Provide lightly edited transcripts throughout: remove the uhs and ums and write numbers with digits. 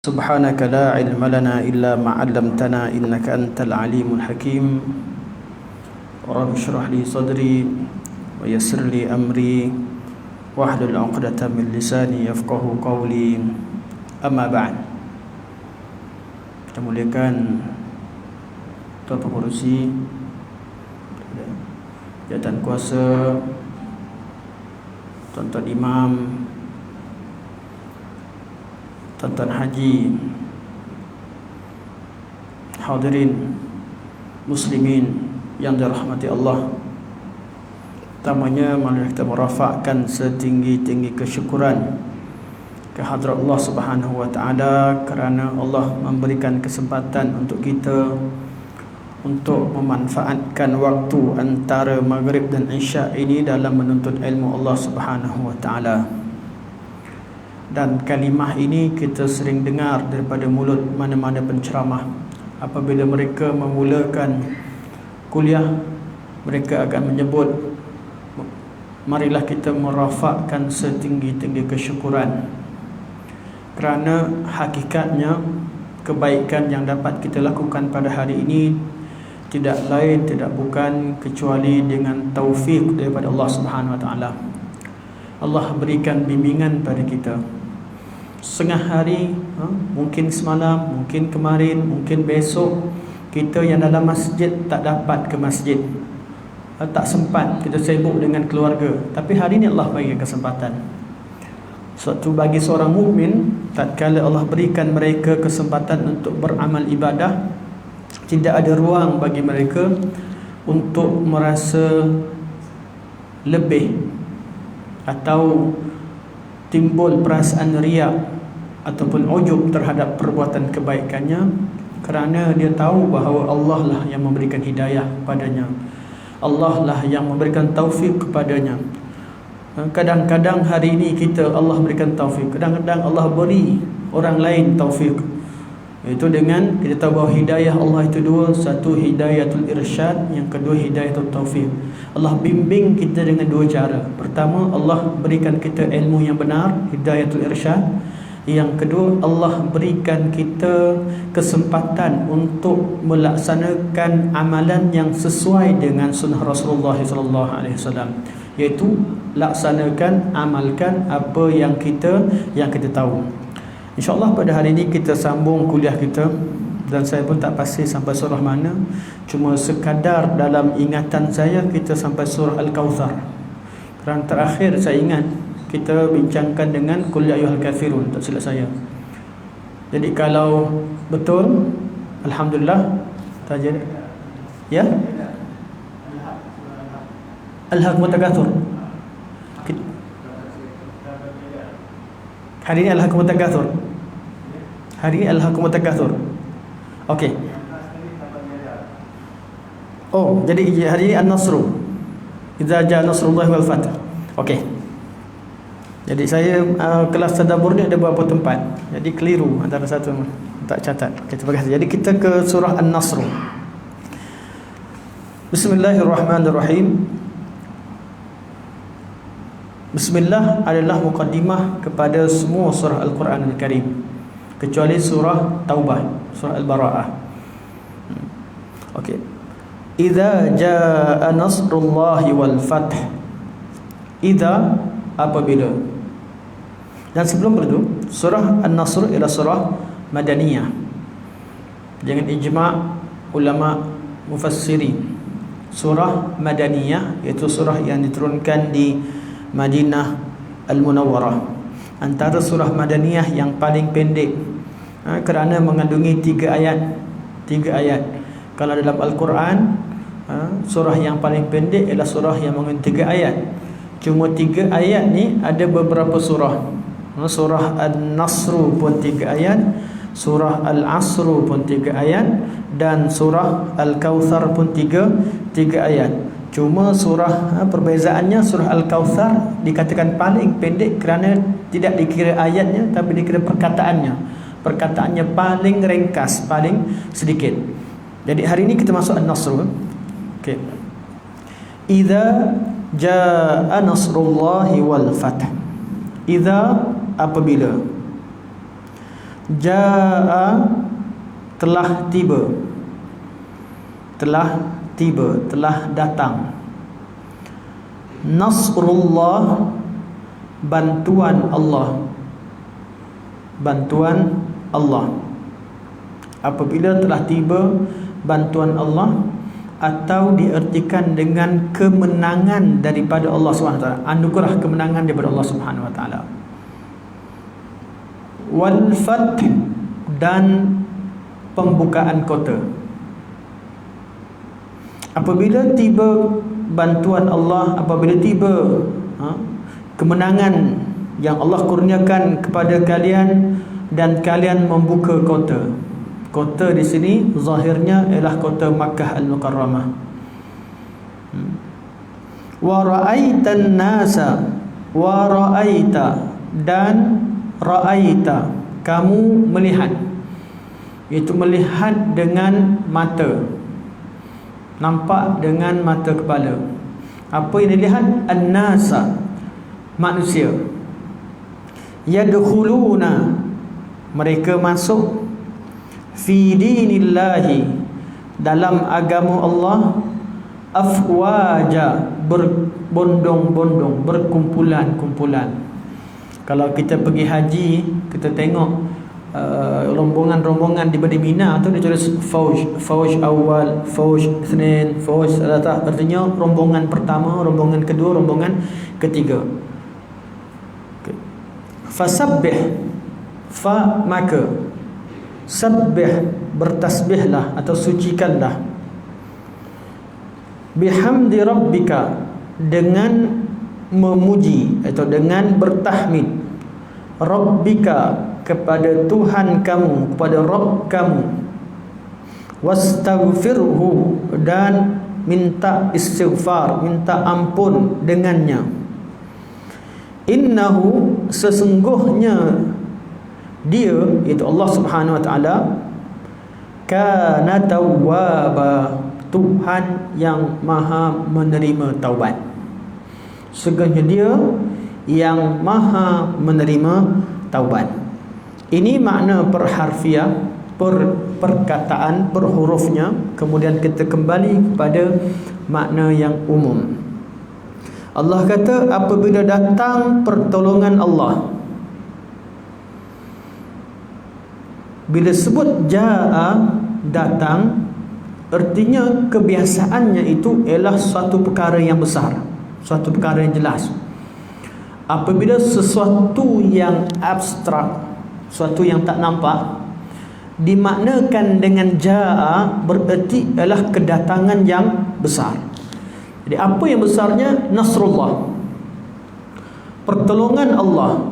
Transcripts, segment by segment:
سبحانك لا علم لنا إلا ما علمتنا إنك أنت العليم الحكيم رب اشرح لي صدري ويسر لي أمري واحلل عقدة من لساني يفقه قولي أما بعد. Kita muliakan Tuan Pengerusi, Jabatan Kuasa, Tuan-tuan Imam, Tuan-tuan Haji, hadirin muslimin yang dirahmati Allah. Pertamanya marilah kita merafakkan setinggi-tinggi kesyukuran kehadrat Allah Subhanahu wa taala kerana Allah memberikan kesempatan untuk kita untuk memanfaatkan waktu antara maghrib dan isyak ini dalam menuntut ilmu Allah Subhanahu wa taala. Dan kalimah ini kita sering dengar daripada mulut mana-mana penceramah. Apabila mereka memulakan kuliah, mereka akan menyebut, marilah kita merafakkan setinggi-tinggi kesyukuran. Kerana hakikatnya kebaikan yang dapat kita lakukan pada hari ini tidak lain tidak bukan kecuali dengan taufik daripada Allah Subhanahu wa taala. Allah berikan bimbingan pada kita. Setengah hari, mungkin semalam, mungkin kemarin, mungkin besok, kita yang dalam masjid tak dapat ke masjid, tak sempat, kita sibuk dengan keluarga. Tapi hari ini Allah bagi kesempatan. Suatu bagi seorang mukmin, tatkala Allah berikan mereka kesempatan untuk beramal ibadah, tidak ada ruang bagi mereka untuk merasa lebih atau timbul perasaan riak ataupun ujub terhadap perbuatan kebaikannya, kerana dia tahu bahawa Allah lah yang memberikan hidayah kepadanya, Allah lah yang memberikan taufik kepadanya. Kadang-kadang hari ini kita Allah berikan taufik, kadang-kadang Allah beri orang lain taufik. Itu dengan kita tahu bahawa hidayah Allah itu dua, satu hidayatul irsyad, yang kedua hidayatul taufik. Allah bimbing kita dengan dua cara. Pertama, Allah berikan kita ilmu yang benar, hidayatul irsyad. Yang kedua, Allah berikan kita kesempatan untuk melaksanakan amalan yang sesuai dengan sunnah Rasulullah SAW, iaitu laksanakan, amalkan apa yang kita tahu. InsyaAllah pada hari ini kita sambung kuliah kita, dan saya pun tak pasti sampai surah mana, cuma sekadar dalam ingatan saya kita sampai surah Al-Kawthar. Kerana terakhir saya ingat kita bincangkan dengan Qul ya ayyuhal kafirun, tak silap saya. Jadi kalau betul, alhamdulillah, tajuk ya Al-Hakumut Takatsur. Hari ini Al-Hakumut Takatsur. Hari ini Al-Hakumut Takatsur. Okey. Oh, jadi hari ini An-Nasru. Idza jaa nasrullahi wal fath. Okey. Jadi saya kelas tadabbur ni ada beberapa tempat. Jadi keliru antara satu tak catat. Okey, terima kasih. Jadi kita ke surah An-Nasr. Bismillahirrahmanirrahim. Bismillah adalah muqaddimah kepada semua surah Al-Quran Al-Karim, kecuali surah Taubah, surah Al-Bara'ah. Okey. Idza jaa nasrullahi wal fath. Idza, apabila. Dan sebelum itu, surah An-Nasr ialah surah Madaniyah. Dengan ijma' ulama mufassirin, surah Madaniyah iaitu surah yang diturunkan di Madinah Al-Munawwarah, antara surah Madaniyah yang paling pendek, kerana mengandungi 3 ayat. 3 ayat. Kalau dalam Al-Quran, surah yang paling pendek ialah surah yang mengandungi 3 ayat. Cuma 3 ayat ni ada beberapa surah. Surah An-Nasr pun 3 ayat, surah Al-Asr pun 3 ayat, dan surah Al-Kawthar pun 3 ayat. Cuma surah, perbezaannya, surah Al-Kawthar dikatakan paling pendek kerana tidak dikira ayatnya, tapi dikira perkataannya. Perkataannya paling ringkas, paling sedikit. Jadi hari ini kita masuk An-Nasr. Okey. Idza jaa nasrullahi wal fath. Idza, apabila. Jaa, telah tiba, telah datang. Nasrullah, bantuan Allah. Bantuan Allah. Apabila telah tiba bantuan Allah, atau diartikan dengan kemenangan daripada Allah SWT, anugerah kemenangan daripada Allah Subhanahu Wa Taala. Wal fath, dan pembukaan kota. Apabila tiba bantuan Allah, apabila tiba kemenangan yang Allah kurniakan kepada kalian dan kalian membuka kota. Kota di sini zahirnya ialah kota Makkah Al-Mukarramah. Wa ra'aitan nasa, wa ra'aita, dan ra'aita, kamu melihat. Itu melihat dengan mata, nampak dengan mata kepala. Apa yang dilihat? An-nasa, manusia. Yadkhuluna, mereka masuk, fi dinillahi, dalam agama Allah, afwaja, berbondong-bondong, berkumpulan-kumpulan. Kalau kita pergi haji, kita tengok rombongan-rombongan di Mina tu dia tulis fauj awal, fauj Isnin, fauj Salatah. Artinya rombongan pertama, rombongan kedua, rombongan ketiga. Fasabbih, fa maka, sabbih, bertasbihlah atau sucikanlah, bihamdi rabbika, dengan memuji atau dengan bertahmid, rabbika, kepada Tuhan kamu, kepada Rabb kamu, wastaghfirhu, dan minta istighfar, minta ampun dengannya. Innahu, sesungguhnya dia, itu Allah Subhanahu Wa Taala, kana tawwaba, Tuhan yang maha menerima taubat. Sesungguhnya dia yang maha menerima taubat. Ini makna perharfiah, perkataan, per hurufnya. Kemudian kita kembali kepada makna yang umum. Allah kata apabila datang pertolongan Allah. Bila sebut jaa, datang, artinya kebiasaannya itu ialah suatu perkara yang besar, suatu perkara yang jelas. Apabila sesuatu yang abstrak, suatu yang tak nampak, dimaknakan dengan jaa, bererti adalah kedatangan yang besar. Jadi apa yang besarnya? Nasrullah, pertolongan Allah.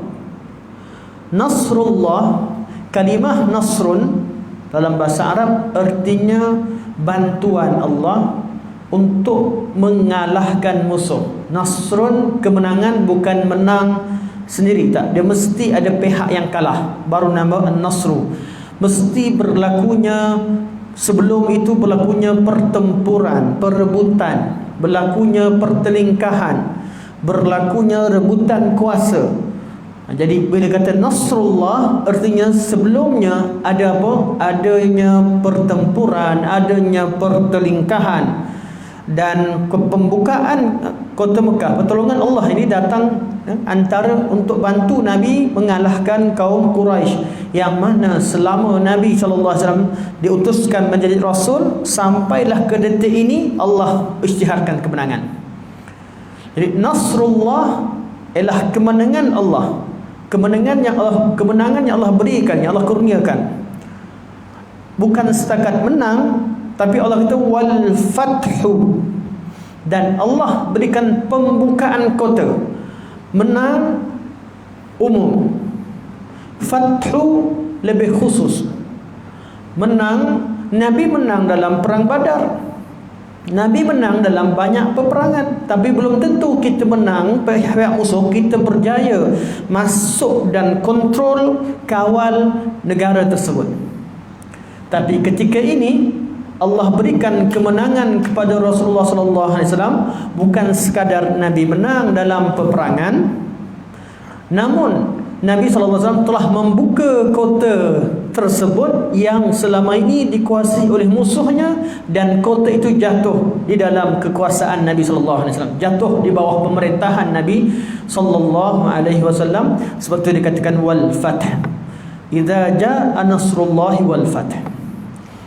Nasrullah, kalimah nasrun dalam bahasa Arab artinya bantuan Allah untuk mengalahkan musuh. Nasrun, kemenangan, bukan menang sendiri, tak. Dia mesti ada pihak yang kalah, baru nama an-nasru. Mesti berlakunya, sebelum itu berlakunya pertempuran, perebutan, berlakunya pertelingkahan, berlakunya rebutan kuasa. Jadi bila kata Nasrullah, artinya sebelumnya ada apa? Adanya pertempuran, adanya pertelingkahan. Dan pembukaan kota Mekah, pertolongan Allah ini datang antara untuk bantu Nabi mengalahkan kaum Quraisy, yang mana selama Nabi SAW diutuskan menjadi Rasul, sampailah ke detik ini Allah isytiharkan kemenangan. Jadi Nasrullah ialah kemenangan Allah, kemenangan yang Allah berikan, yang Allah kurniakan. Bukan setakat menang, tapi Allah kata wal fathu, dan Allah berikan pembukaan kota. Menang umum, fathu lebih khusus. Menang, Nabi menang dalam perang Badar, Nabi menang dalam banyak peperangan, tapi belum tentu kita menang pihak musuh, kita berjaya masuk dan kontrol, kawal negara tersebut. Tapi ketika ini Allah berikan kemenangan kepada Rasulullah SAW, bukan sekadar Nabi menang dalam peperangan, namun Nabi SAW telah membuka kota tersebut yang selama ini dikuasai oleh musuhnya, dan kota itu jatuh di dalam kekuasaan Nabi SAW, jatuh di bawah pemerintahan Nabi SAW, sebab itu dikatakan wal fath, idza jaa nasrullahi wal fath.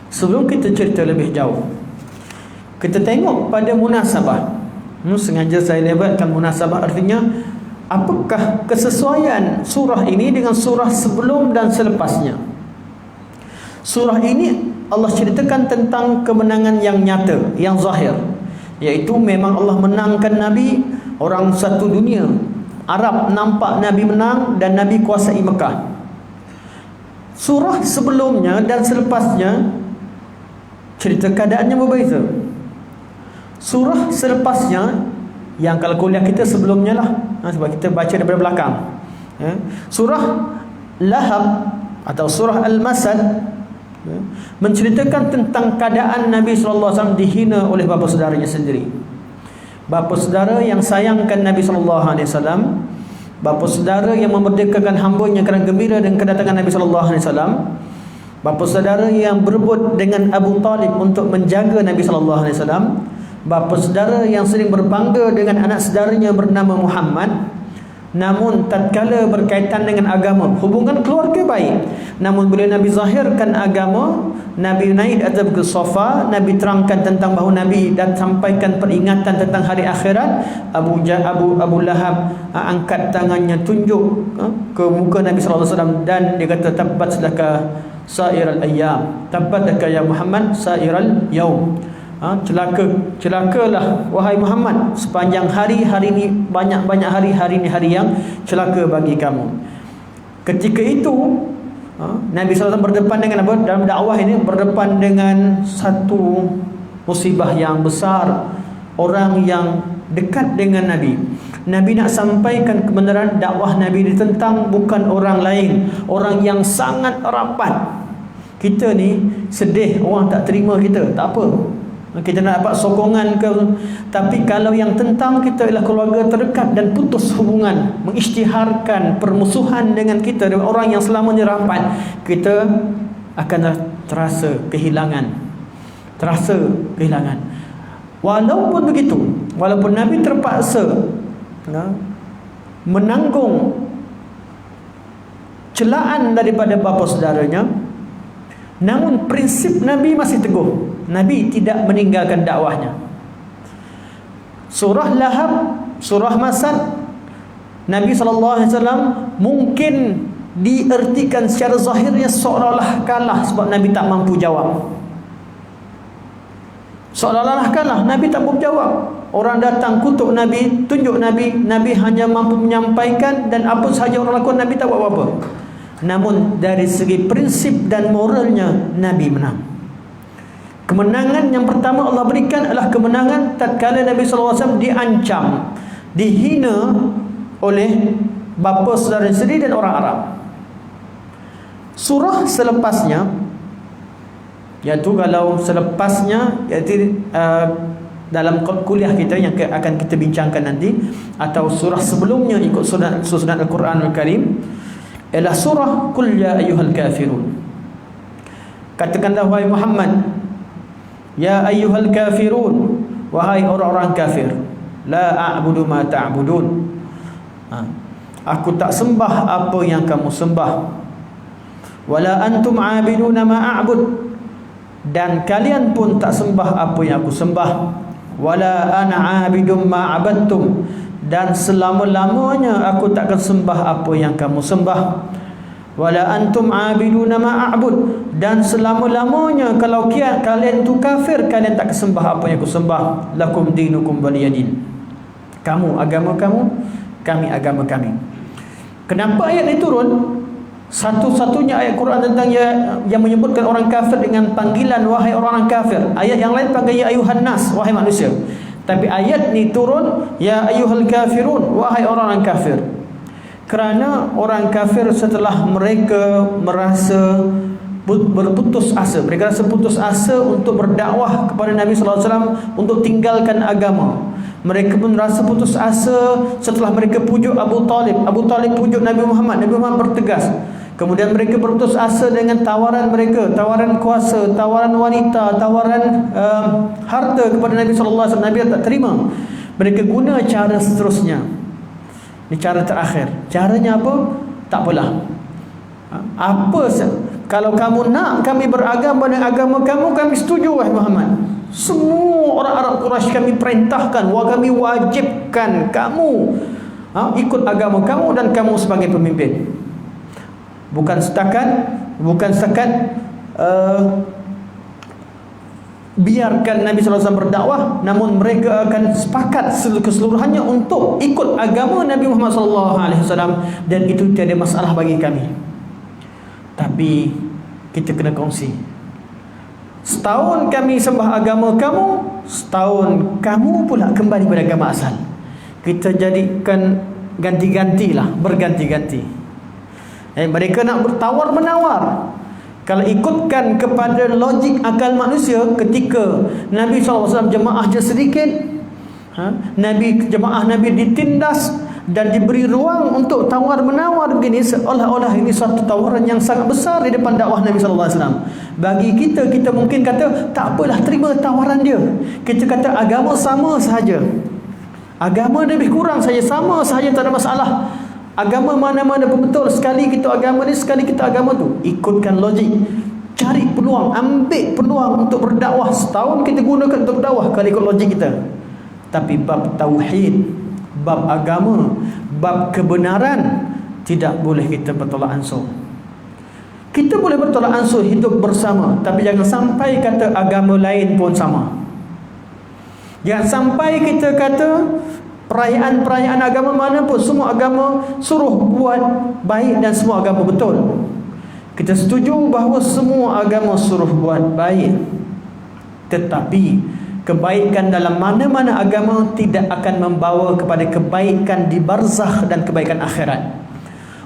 Sebelum kita cerita lebih jauh, kita tengok pada munasabah. Sengaja saya lebatkan munasabah, artinya apakah kesesuaian surah ini dengan surah sebelum dan selepasnya. Surah ini Allah ceritakan tentang kemenangan yang nyata, yang zahir, iaitu memang Allah menangkan Nabi. Orang satu dunia Arab nampak Nabi menang dan Nabi kuasai Mekah. Surah sebelumnya dan selepasnya cerita keadaannya berbeza. Surah selepasnya, yang kalau kuliah kita sebelumnya lah, sebab kita baca daripada belakang, surah Lahab atau surah Al-Masad menceritakan tentang keadaan Nabi SAW dihina oleh bapa saudaranya sendiri. Bapa saudara yang sayangkan Nabi SAW, bapa saudara yang memerdekakan hambanya kerana gembira dengan kedatangan Nabi SAW, bapa saudara yang berebut dengan Abu Talib untuk menjaga Nabi SAW, bapa saudara yang sering berbangga dengan anak saudaranya bernama Muhammad, namun tatkala berkaitan dengan agama, hubungan keluarga baik, namun bila Nabi zahirkan agama, Nabi naik atas Bukit Safa, Nabi terangkan tentang bahawa Nabi dan sampaikan peringatan tentang hari akhirat, Abu Lahab angkat tangannya tunjuk ke muka Nabi SAW dan dia kata, tabbat sedaka sa'iral ayyam, tabbat sedaka ya Muhammad sa'iral yaum. Celakalah wahai Muhammad, sepanjang hari ini, banyak-banyak hari ini hari yang celaka bagi kamu. Ketika itu Nabi SAW berdepan dengan apa? Dalam dakwah ini berdepan dengan satu musibah yang besar. Orang yang dekat dengan Nabi, Nabi nak sampaikan kebenaran dakwah Nabi ditentang bukan orang lain, orang yang sangat rapat. Kita ni sedih orang tak terima kita, tak apa, kita nak dapat sokongan ke, tapi kalau yang tentang kita ialah keluarga terdekat dan putus hubungan, mengisytiharkan permusuhan dengan kita, dengan orang yang selama ni rapat, kita akan terasa kehilangan. Walaupun begitu, walaupun Nabi terpaksa menanggung celaan daripada bapa saudaranya, namun prinsip Nabi masih teguh. Nabi tidak meninggalkan dakwahnya. Surah Lahab, surah Masad, Nabi SAW mungkin diertikan secara zahirnya seolah-olah kalah sebab Nabi tak mampu jawab. Seolah-olah kalah, Nabi tak mampu jawab. Orang datang kutuk Nabi, tunjuk Nabi, Nabi hanya mampu menyampaikan, dan apa sahaja orang lakukan Nabi tak buat apa-apa. Namun dari segi prinsip dan moralnya Nabi menang. Kemenangan yang pertama Allah berikan adalah kemenangan tatkala Nabi SAW diancam, dihina oleh bapa saudara sendiri dan orang Arab. Surah selepasnya, iaitu kalau selepasnya, iaitu dalam kuliah kita yang akan kita bincangkan nanti, atau surah sebelumnya ikut susunan Al-Quran Al-Karim, ialah surah Qul ya ayyuhal kafirun. Katakanlah wahai Muhammad, ya ayyuhal kafirun, wahai orang-orang kafir, la a'budu ma ta'budun, aku tak sembah apa yang kamu sembah, wala antum 'abiduna ma a'bud, dan kalian pun tak sembah apa yang aku sembah, wala ana 'abidum ma 'abadtum, dan selama-lamanya aku takkan sembah apa yang kamu sembah, wala antum 'abiduna ma a'bud, dan selama-lamanya kalau kalian tu kafir, kalian tak sembah apa yang aku sembah, lakum dinukum waliyadin, kamu agama kamu, kami agama kami. Kenapa ayat ini turun? Satu-satunya ayat Quran tentang yang menyebutkan orang kafir dengan panggilan wahai orang kafir. Ayat yang lain panggil ya ayuhan nas, wahai manusia. Tapi ayat ni turun ya ayyuhal kafirun, wahai orang kafir. Kerana orang kafir setelah mereka merasa berputus asa. Mereka rasa putus asa untuk berdakwah kepada Nabi sallallahu alaihi wasallam, untuk tinggalkan agama. Mereka pun rasa putus asa setelah mereka pujuk Abu Talib. Abu Talib pujuk Nabi Muhammad. Nabi Muhammad bertegas. Kemudian mereka berputus asa dengan tawaran mereka, tawaran kuasa, tawaran wanita, tawaran harta kepada Nabi sallallahu alaihi wasallam. Nabi tak terima. Mereka guna cara seterusnya. Ini cara terakhir. Caranya apa? Tak apalah. Kalau kamu nak kami beragama dengan agama kamu, kami setuju wahai Muhammad. Semua orang Arab Quraisy kami perintahkan, kami wajibkan kamu ikut agama kamu dan kamu sebagai pemimpin. Bukan setakat biarkan Nabi SAW berdakwah, namun mereka akan sepakat keseluruhannya untuk ikut agama Nabi Muhammad SAW, dan itu tiada masalah bagi kami. Tapi kita kena kongsi. Setahun kami sembah agama kamu, setahun kamu pula kembali pada agama asal. Kita jadikan ganti-gantilah, berganti-ganti. Mereka nak bertawar menawar. Kalau ikutkan kepada logik akal manusia, ketika Nabi SAW jemaah je sedikit, jemaah Nabi ditindas dan diberi ruang untuk tawar menawar begini, seolah-olah ini suatu tawaran yang sangat besar di depan dakwah Nabi SAW. Bagi kita mungkin kata tak apalah, terima tawaran dia. Kita kata agama sama sahaja, agama lebih kurang saja, sama sahaja, tak ada masalah. Agama mana-mana pun betul. Sekali kita agama ni, sekali kita agama tu. Ikutkan logik, cari peluang, ambil peluang untuk berdakwah. Setahun kita gunakan untuk berdakwah kalau ikut logik kita. Tapi bab tauhid, bab agama, bab kebenaran, tidak boleh kita bertolak ansur. Kita boleh bertolak ansur hidup bersama, tapi jangan sampai kata agama lain pun sama. Jangan sampai kita kata perayaan-perayaan agama mana pun, semua agama suruh buat baik dan semua agama betul. Kita setuju bahawa semua agama suruh buat baik, tetapi kebaikan dalam mana-mana agama tidak akan membawa kepada kebaikan di barzakh dan kebaikan akhirat.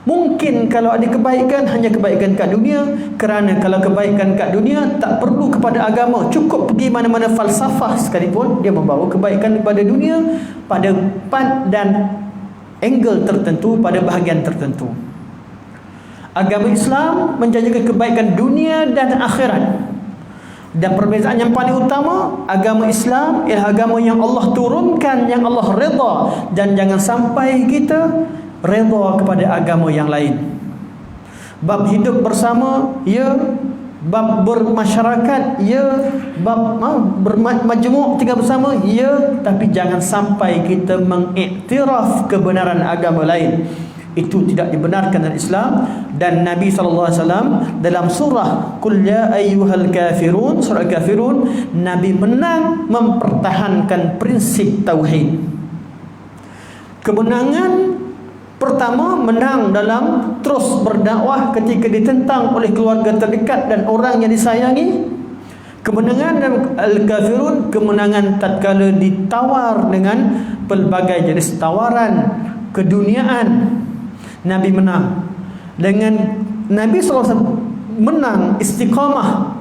Mungkin kalau ada kebaikan, hanya kebaikan kat dunia, kerana kalau kebaikan kat dunia tak perlu kepada agama, cukup pergi mana-mana falsafah sekalipun, dia membawa kebaikan kepada dunia pada part dan angle tertentu, pada bahagian tertentu. Agama Islam menjanjikan kebaikan dunia dan akhirat. Dan perbezaan yang paling utama, agama Islam ialah agama yang Allah turunkan, yang Allah redha, dan jangan sampai kita redha kepada agama yang lain. Bab hidup bersama, ya. Bab bermasyarakat, ya. Bab bermajmuk, tinggal bersama, ya. Tapi jangan sampai kita mengiktiraf kebenaran agama lain. Itu tidak dibenarkan dalam Islam. Dan Nabi SAW dalam surah Qul ya ayyuhal kafirun, surah Kafirun, Nabi menang mempertahankan prinsip tauhid. Kemenangan pertama, menang dalam terus berdakwah ketika ditentang oleh keluarga terdekat dan orang yang disayangi. Kemenangan dalam Al-Kafirun, kemenangan tatkala ditawar dengan pelbagai jenis tawaran keduniaan. Nabi menang. Dengan Nabi SAW menang istiqamah,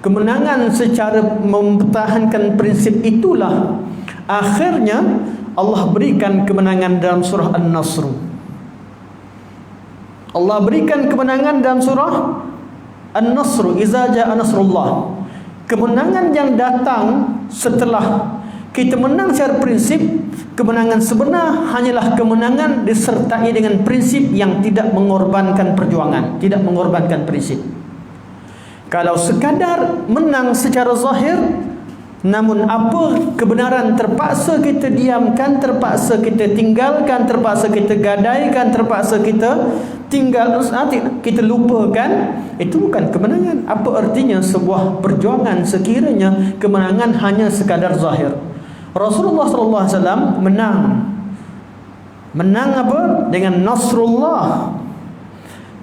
kemenangan secara mempertahankan prinsip itulah akhirnya Allah berikan kemenangan dalam surah An-Nasr. Allah berikan kemenangan dalam surah An-Nasr, iza jaa nasrullah. Kemenangan yang datang setelah kita menang secara prinsip, kemenangan sebenar hanyalah kemenangan disertai dengan prinsip yang tidak mengorbankan perjuangan, tidak mengorbankan prinsip. Kalau sekadar menang secara zahir, namun apa kebenaran terpaksa kita diamkan, terpaksa kita tinggalkan, terpaksa kita gadaikan, terpaksa kita tinggal, kita lupakan, itu bukan kemenangan. Apa artinya sebuah perjuangan sekiranya kemenangan hanya sekadar zahir? Rasulullah SAW menang. Menang apa? Dengan Nasrullah.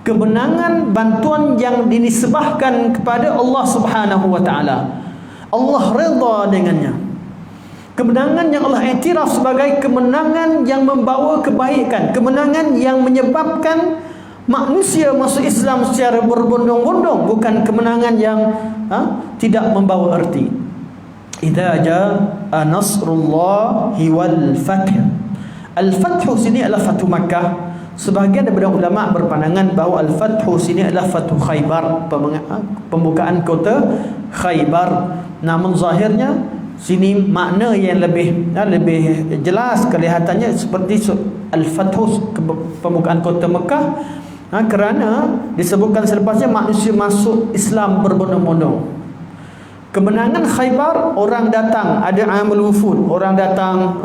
Kemenangan, bantuan yang dinisbahkan kepada Allah Subhanahu wa Ta'ala. Allah redha dengannya. Kemenangan yang Allah iktiraf sebagai kemenangan yang membawa kebaikan, kemenangan yang menyebabkan manusia masuk Islam secara berbondong-bondong, bukan kemenangan yang tidak membawa erti. Idza jaa nasrullahi wal fath. Al-fathu sini adalah Fathu Makkah. Sebahagian daripada ulama berpandangan bahawa al-fathu sini adalah Fathu Khaybar, pembukaan kota Khaybar. Namun zahirnya sini makna yang lebih jelas kelihatannya seperti al-fathu, pembukaan kota Mekah, kerana disebutkan selepasnya manusia masuk Islam berbondong-bondong. Kemenangan Khaybar, orang datang, ada Amul Wufud, orang datang,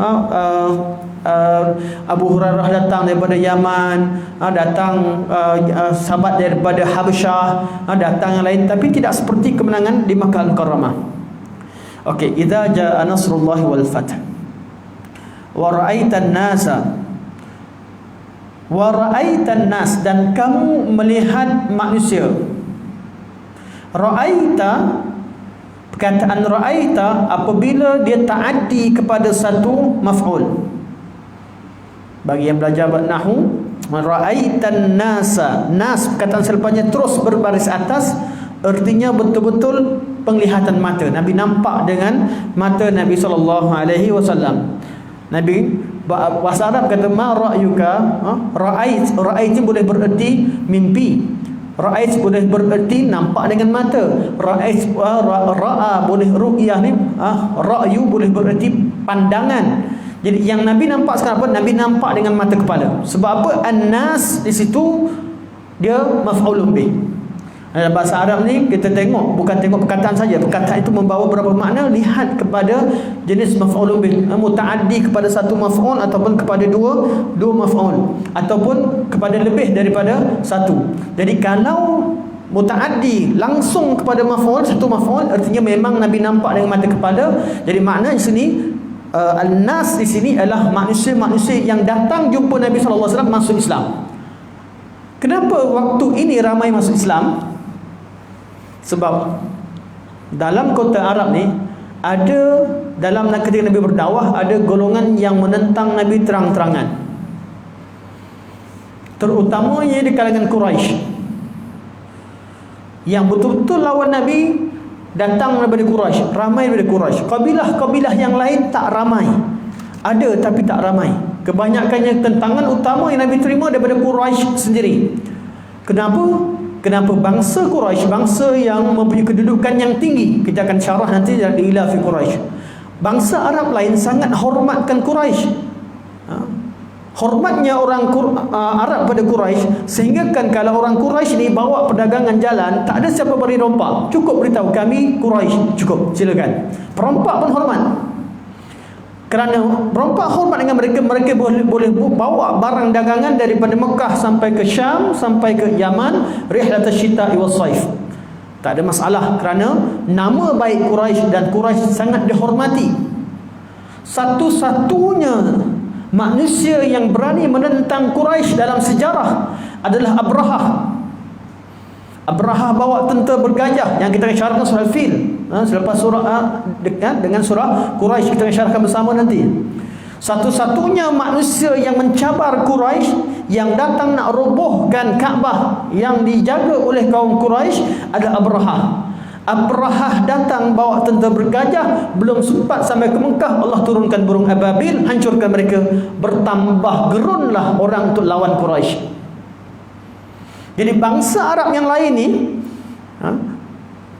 Abu Hurairah datang daripada Yaman, datang sahabat daripada Habasyah, datang yang lain, tapi tidak seperti kemenangan di Makkah Al-Mukarramah. Okey, idza jaa nasrullahi wal fath wa ra'aitan nasa wa ra'aitan nas, dan kamu melihat manusia. Ra'aita, perkataan ra'aita apabila dia ta'addi kepada satu maf'ul. Bagi yang belajar nahwu, ra'aitan nasa, nas perkataan selepasnya terus berbaris atas, artinya betul-betul penglihatan mata. Nabi nampak dengan mata Nabi SAW. Nabi bahasa Arab kata ma ra'yuka, ra'ait boleh bererti mimpi, ra'ait boleh bererti nampak dengan mata, ra'a boleh ru'yah ni, ra'yu boleh bererti pandangan. Jadi yang Nabi nampak sekarang apa? Nabi nampak dengan mata kepala. Sebab apa? An-nas di situ dia maf'ulun bih. Dalam bahasa Arab ni kita tengok, bukan tengok perkataan saja. Perkataan itu membawa berapa makna, lihat kepada jenis maf'ulun bih, muta'addi kepada satu maf'ul ataupun kepada dua maf'ul, ataupun kepada lebih daripada satu. Jadi kalau muta'addi langsung kepada maf'ul, satu maf'ul, artinya memang Nabi nampak dengan mata kepala. Jadi makna di sini al-nas di sini adalah manusia-manusia yang datang jumpa Nabi SAW masuk Islam. Kenapa waktu ini ramai masuk Islam? Sebab dalam kota Arab ni ada, dalam ketika Nabi berdakwah, ada golongan yang menentang Nabi terang-terangan, terutamanya di kalangan Quraisy, yang betul-betul lawan Nabi. Datang daripada Quraisy, ramai daripada Quraisy. Kabilah-kabilah yang lain tak ramai, ada tapi tak ramai. Kebanyakannya tentangan utama yang Nabi terima daripada Quraisy sendiri. Kenapa? Kenapa bangsa Quraisy, bangsa yang mempunyai kedudukan yang tinggi, kita akan syarah nanti dari ila fi Quraisy. Bangsa Arab lain sangat hormatkan Quraisy. Hormatnya orang Arab pada Quraisy, sehingga kan kalau orang Quraisy ni bawa perdagangan jalan, tak ada siapa beri rompak, cukup beritahu kami Quraisy, cukup, silakan. Perompak pun hormat. Kerana perompak hormat dengan mereka, mereka boleh bawa barang dagangan daripada Mekah sampai ke Syam, sampai ke Yaman, rihlat asyita'i was-saif. Tak ada masalah, kerana nama baik Quraisy, dan Quraisy sangat dihormati. Satu-satunya manusia yang berani menentang Quraisy dalam sejarah adalah Abrahah. Abrahah bawa tentera bergajah yang kita akan syarahkan surah Al-Fil, selepas surah dengan surah Quraisy kita akan syarahkan bersama nanti. Satu-satunya manusia yang mencabar Quraisy, yang datang nak robohkan Kaabah yang dijaga oleh kaum Quraisy adalah Abrahah. Abrahah datang bawa tentera bergajah, belum sempat sampai ke Mekah, Allah turunkan burung ababil, hancurkan mereka. Bertambah gerunlah orang untuk lawan Quraisy. Jadi bangsa Arab yang lain ni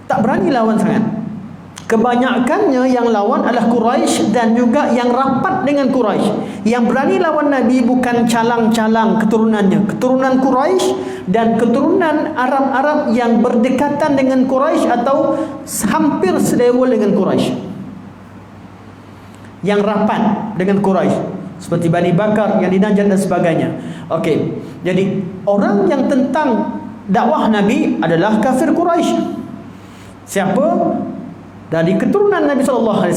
tak berani lawan sangat. Kebanyakannya yang lawan adalah Quraisy, dan juga yang rapat dengan Quraisy. Yang berani lawan Nabi bukan calang-calang keturunannya, keturunan Quraisy dan keturunan Arab-Arab yang berdekatan dengan Quraisy atau hampir selevel dengan Quraisy, yang rapat dengan Quraisy, seperti Bani Bakar, yang di Najd dan sebagainya. Okey, jadi orang yang tentang dakwah Nabi adalah kafir Quraisy. Siapa? Dari keturunan Nabi SAW.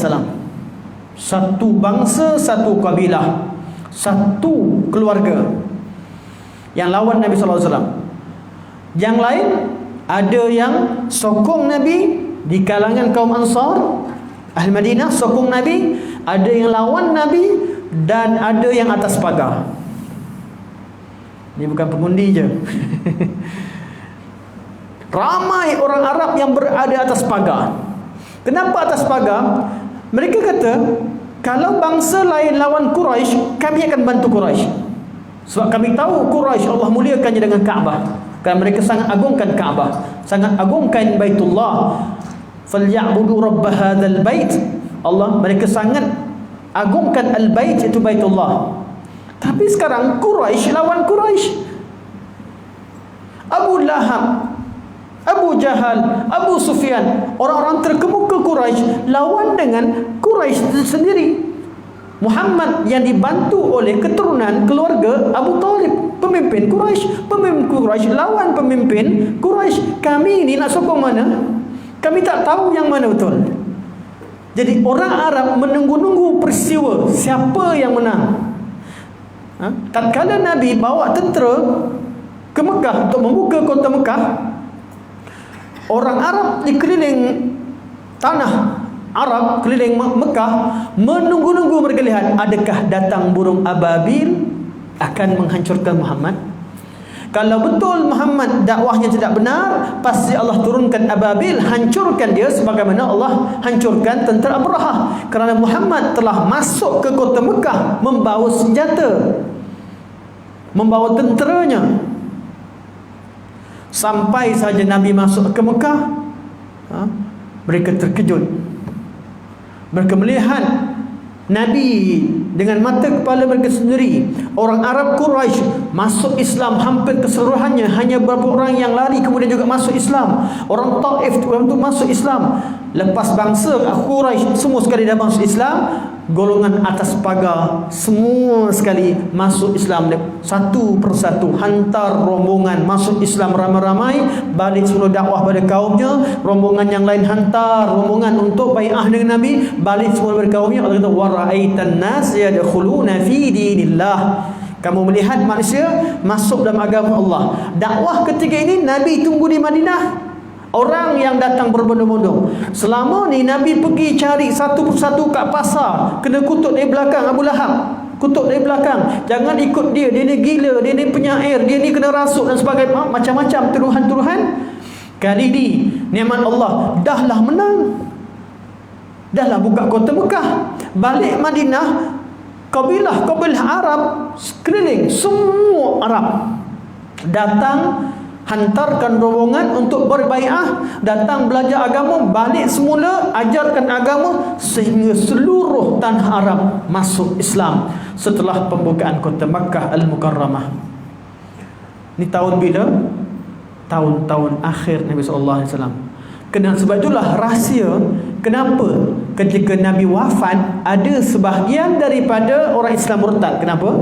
Satu bangsa, satu kabilah, satu keluarga yang lawan Nabi SAW. Yang lain, ada yang sokong Nabi di kalangan kaum Ansar, Ahli Madinah sokong Nabi, ada yang lawan Nabi, dan ada yang atas pagar. Ini bukan pengundi je. Ramai orang Arab yang berada atas pagar. Kenapa atas pagar? Mereka kata, kalau bangsa lain lawan Quraisy, kami akan bantu Quraisy. Sebab kami tahu Quraisy Allah muliakannya dengan Kaabah. Kerana mereka sangat agungkan Kaabah, sangat agungkan Baitullah. Falyabudu rabb hadzal bait. Allah, mereka sangat agungkan al-bait, itu Baitullah. Tapi sekarang Quraisy lawan Quraisy. Abu Lahab, Abu Jahal, Abu Sufyan, orang-orang terkemuka Quraisy lawan dengan Quraisy sendiri. Muhammad yang dibantu oleh keturunan keluarga Abu Talib, pemimpin Quraisy. Pemimpin Quraisy lawan pemimpin Quraisy. Kami ni nak sokong mana? Kami tak tahu yang mana betul. Jadi orang Arab menunggu-nunggu peristiwa siapa yang menang. Tatkala Nabi bawa tentera ke Mekah untuk membuka kota Mekah, orang Arab di keliling tanah Arab, keliling Mekah, menunggu-nunggu mereka lihat adakah datang burung ababil akan menghancurkan Muhammad. Kalau betul Muhammad dakwahnya tidak benar, pasti Allah turunkan ababil, hancurkan dia sebagaimana Allah hancurkan tentera Abrahah. Kerana Muhammad telah masuk ke kota Mekah membawa senjata, membawa tenteranya. Sampai saja Nabi masuk ke Mekah, mereka terkejut. Mereka melihat Nabi dengan mata kepala mereka sendiri. Orang Arab Quraisy masuk Islam hampir keseluruhannya. Hanya beberapa orang yang lari kemudian juga masuk Islam. Orang Taif orang itu masuk Islam. Lepas bangsa Quraisy semua sekali dah masuk Islam, golongan atas pagar semua sekali masuk Islam satu persatu, hantar rombongan masuk Islam ramai-ramai, balik semula dakwah pada kaumnya. Rombongan yang lain hantar rombongan untuk bai'ah dengan Nabi, balik semula pada kaumnya. Allah kata wa ra'aitan nas yadkhuluna fi dinillah. Kamu melihat manusia masuk dalam agama Allah. Dakwah ketika ini Nabi tunggu di Madinah. Orang yang datang berbondong-bondong. Selama ni Nabi pergi cari satu persatu kat pasar, kena kutuk dari belakang Abu Lahab. Kutuk dari belakang. Jangan ikut dia, dia ni gila, dia ni penyair, dia ni kena rasuk dan sebagainya. Macam-macam tuduhan-tuduhan. Kali ni nikmat Allah dahlah menang. Dahlah buka kota Mekah. Balik Madinah, kabilah-kabilah Arab sekeliling, semua Arab datang, hantarkan rombongan untuk berbai'ah, datang belajar agama, balik semula ajarkan agama, sehingga seluruh tanah Arab masuk Islam setelah pembukaan kota Makkah Al-Mukarramah. Ini tahun bila? Tahun-tahun akhir Nabi SAW. Sebab itulah rahsia kenapa ketika Nabi wafat ada sebahagian daripada orang Islam murtad. Kenapa?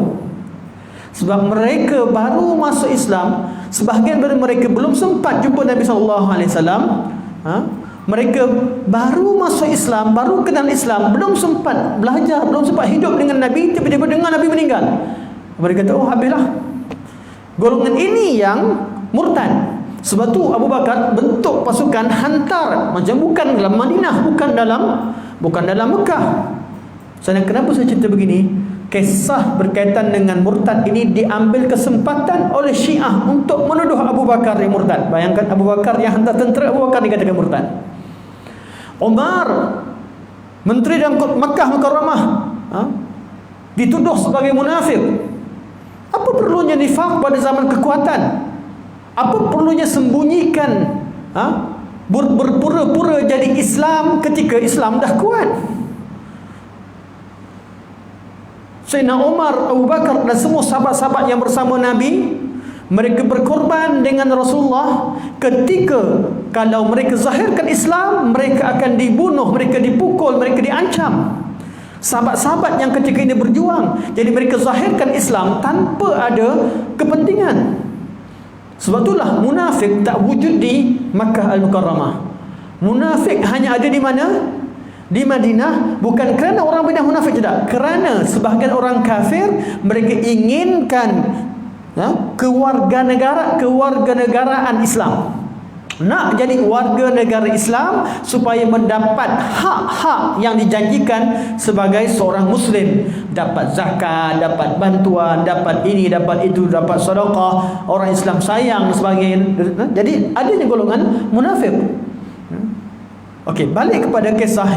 Sebab mereka baru masuk Islam. Sebahagian dari mereka belum sempat jumpa Nabi SAW. Mereka baru masuk Islam, baru kenal Islam, belum sempat belajar, belum sempat hidup dengan Nabi. Tiba-tiba dengar Nabi meninggal, mereka kata, oh habislah. Golongan ini yang murtad. Sebab tu Abu Bakar bentuk pasukan hantar, macam bukan dalam Madinah, bukan dalam Mekah. Kenapa saya cerita begini? Kisah berkaitan dengan murtad ini diambil kesempatan oleh Syiah untuk menuduh Abu Bakar yang murtad. Bayangkan, Abu Bakar yang hantar tentera, Abu Bakar dikatakan murtad. Umar, menteri dalam Makkah Mukarramah, dituduh sebagai munafik. Apa perlunya nifaq pada zaman kekuatan? Apa perlunya sembunyikan, berpura-pura jadi Islam ketika Islam dah kuat? Sayyidina Umar, Abu Bakar dan semua sahabat-sahabat yang bersama Nabi, mereka berkorban dengan Rasulullah ketika kalau mereka zahirkan Islam, mereka akan dibunuh, mereka dipukul, mereka diancam. Sahabat-sahabat yang ketika ini berjuang, jadi mereka zahirkan Islam tanpa ada kepentingan. Sebab itulah munafik tak wujud di Makkah Al-Mukarramah. Munafik hanya ada di mana? Di Madinah. Bukan kerana orang Madinah munafik, tidak. Kerana sebahagian orang kafir, mereka inginkan kewarganegaraan Islam. nak jadi warga negara Islam supaya mendapat hak-hak yang dijanjikan sebagai seorang Muslim, dapat zakat, dapat bantuan, dapat ini, dapat itu, dapat sedekah, orang Islam sayang sebagainya. Jadi adanya golongan munafik. Okey, balik kepada kisah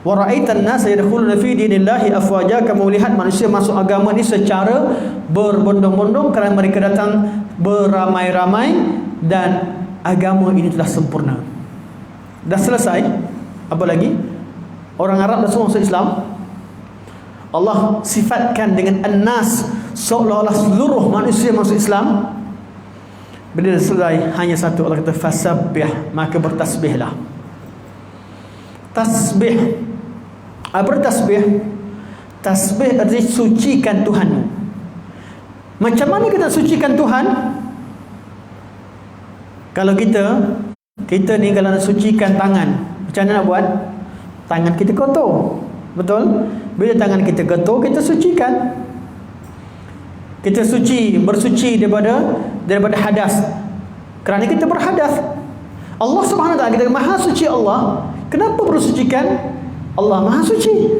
wa ra'aitan nas yadkhuluna fi dinillahi afwaja, kamu melihat manusia masuk agama ni secara berbondong-bondong kerana mereka datang beramai-ramai dan agama ini telah sempurna. Dah selesai. Apa lagi? Orang Arab dah semua masuk Islam. Allah sifatkan dengan an-nas, seolah-olah seluruh manusia masuk Islam. Bila dah selesai, hanya satu, Allah kata fasabbih, maka bertasbihlah. Tasbih. Apa tasbih? Tasbih artinya sucikan Tuhan. Macam mana kita sucikan Tuhan? Kalau kita ni kalau nak sucikan tangan, macam mana nak buat? Tangan kita kotor, betul? Bila tangan kita kotor, kita sucikan. Kita bersuci daripada hadas. Kerana kita berhadas. Allah Subhanahu Wa Taala, kita Maha Suci Allah. Kenapa bersucikan? Allah Maha Suci.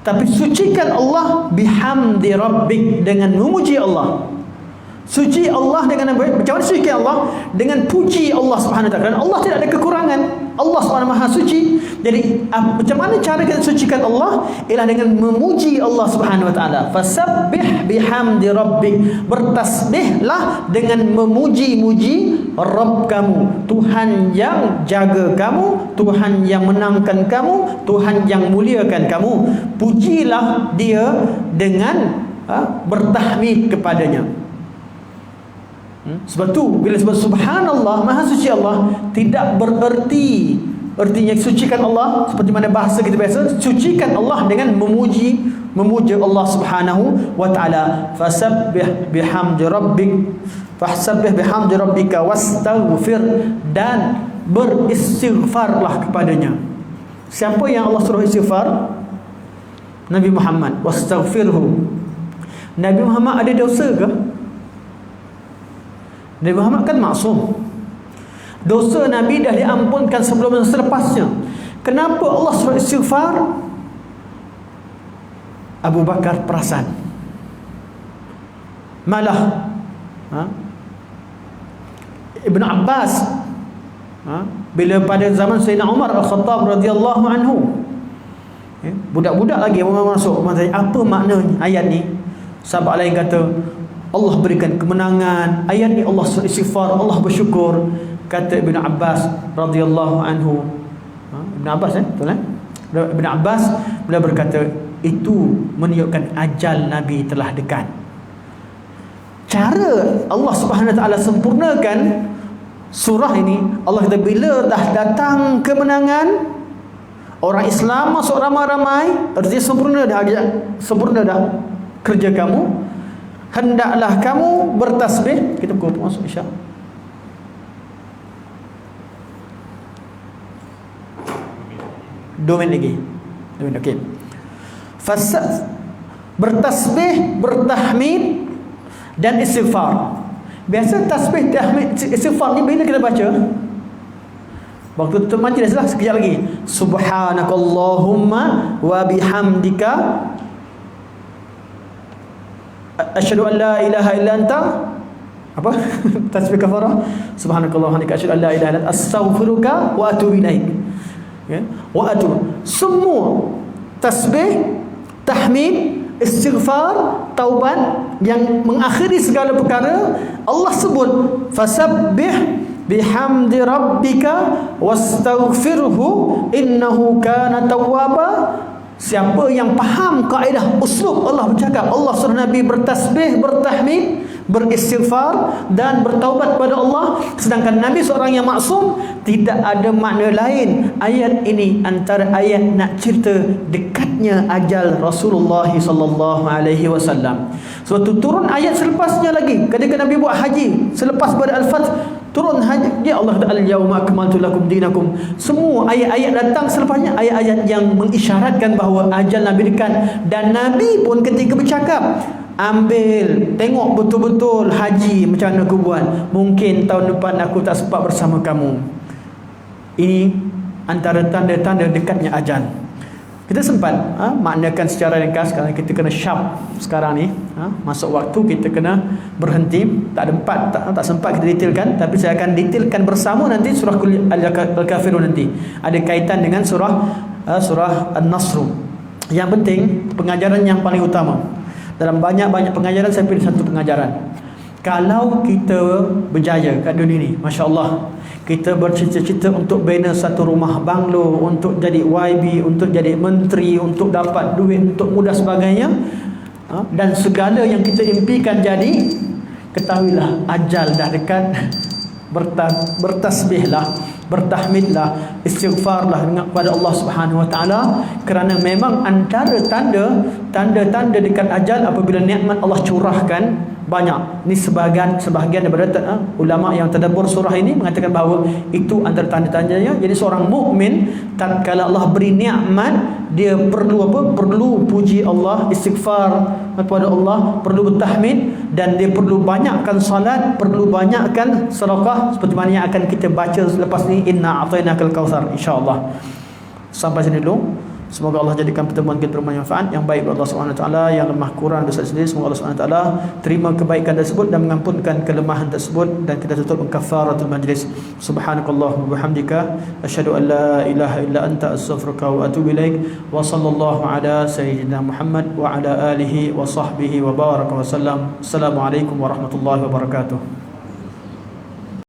Tapi sucikan Allah bihamdi rabbik, dengan memuji Allah. Suci Allah dengan apa? Macam mana suci Allah? Dengan puji Allah Subhanahu Wa Taala. Allah tidak ada kekurangan. Allah Subhanahu Maha Suci. Jadi macam mana cara kita sucikan Allah? Ialah dengan memuji Allah Subhanahu Wa Taala. Fasabbih bihamdi rabbik. Bertasbihlah dengan memuji-muji Rabb kamu, Tuhan yang jaga kamu, Tuhan yang menangkan kamu, Tuhan yang muliakan kamu. Pujilah dia dengan bertahmid kepadanya. Sebab tu bila sebut subhanallah, Maha Suci Allah, tidak bererti artinya sucikan Allah seperti mana bahasa kita biasa, sucikan Allah dengan memuji Allah Subhanahu wa taala. Fasabbih bihamdi rabbik, fasabbih bihamdi rabbika wastaghfir, dan beristighfarlah kepadanya. Siapa yang Allah suruh istighfar? Nabi Muhammad. Wastaghfirhu. Nabi Muhammad ada dosa ke? Nabi Muhammad kan maksum. Dosa Nabi dah diampunkan sebelum dan selepasnya. Kenapa Allah suruh istighfar? Abu Bakar perasan. Malah Ibn Abbas, bila pada zaman Sayyidina Umar Al-Khattab radhiyallahu anhu, budak-budak lagi masuk, apa makna ayat ni? Sahabat lain kata Allah berikan kemenangan, ayat ni Allah suruh istighfar, Allah bersyukur. Kata Ibn Abbas radhiyallahu anhu, Ibn Abbas betul Ibn Abbas beliau berkata, itu menunjukkan ajal Nabi telah dekat. Cara Allah Subhanahu Wa Taala sempurnakan surah ini, Allah kata bila dah datang kemenangan, orang Islam masuk ramai-ramai, artinya sempurna dah kerja kamu, hendaklah kamu bertasbih. Kita pukul masuk isyak. Domain lagi. Okey. Bertasbih, bertahmid dan istighfar. Biasa tasbih, tahmid, istighfar ni bila kita baca? Waktu tutup majlis lah, sekejap lagi. Subhanakallahumma wa bihamdika asyhadu an la ilaha illa anta, apa? Tasbih kafarah. Subhanakallahumma wa bihamdika asyhadu an la ilaha illa anta astaghfiruka wa atubu ilaik. Ya, wa atubu. Semua tasbih, tahmid, istighfar, taubat yang mengakhiri segala perkara, Allah sebut fasabbih bihamdi rabbika wastaghfirhu innahu kana tawwaba. Siapa yang faham kaedah uslub Allah bercakap, Allah suruh Nabi bertasbih, bertahmid, beristighfar dan bertaubat kepada Allah, sedangkan Nabi seorang yang maksum, tidak ada makna lain ayat ini antara ayat nak cerita dekatnya ajal Rasulullah sallallahu alaihi wasallam. Sebab tu turun ayat selepasnya lagi, ketika Nabi buat haji selepas pada Al-Fath, turun haji dia Allah Ta'ala, al-yawma akmaltu lakum dinakum. Semua ayat-ayat datang selepasnya ayat-ayat yang mengisyaratkan bahawa ajal Nabi dekat. Dan Nabi pun ketika bercakap, Ambil, tengok betul-betul haji macam mana aku buat. Mungkin tahun depan aku tak sempat bersama kamu. Ini antara tanda-tanda dekatnya ajal. Kita sempat maknakan secara ringkas. Sekarang kita kena sharp sekarang ni, masuk waktu kita kena berhenti. Tak ada empat, tak sempat kita detailkan, tapi saya akan detailkan bersama nanti surah Al-Kafirun nanti. Ada kaitan dengan surah An-Nasr. Yang penting pengajaran yang paling utama. Dalam banyak-banyak pengajaran, saya pilih satu pengajaran. Kalau kita berjaya kat dunia ni, Masya Allah, kita bercita-cita untuk bina satu rumah banglo, untuk jadi YB, untuk jadi menteri, untuk dapat duit, untuk mudah sebagainya, dan segala yang kita impikan jadi, ketahuilah ajal dah dekat. Bertasbihlah, bertahmidlah, istighfarlah kepada Allah Subhanahu wa taala, kerana memang antara tanda dekat ajal apabila nikmat Allah curahkan banyak. Ni sebahagian daripada ulama yang tadabbur surah ini mengatakan bahawa itu antara tanda-tandanya. Jadi seorang mukmin tatkala Allah beri nikmat, dia perlu apa? Perlu puji Allah, istighfar kepada Allah, perlu bertahmid, dan dia perlu banyakkan salat, perlu banyakkan sedekah, seperti mana yang akan kita baca selepas ni, inna a'tainakal kautsar, insyaallah. Sampai sini dulu. Semoga Allah jadikan pertemuan kita bermanfaat, yang baik Allah SWT, yang lemah kurang dosa sendiri. Semoga Allah SWT terima kebaikan tersebut dan mengampunkan kelemahan tersebut, dan kita tutup kafaratul majlis. Subhanakallahumma wa bihamdika asyhadu an la ilaha illa anta astaghfiruka wa atubu ilaik. Wa sallallahu ala sayyidina Muhammad wa ala alihi wa sahbihi wa baraka wa sallam. Assalamualaikum warahmatullahi wabarakatuh.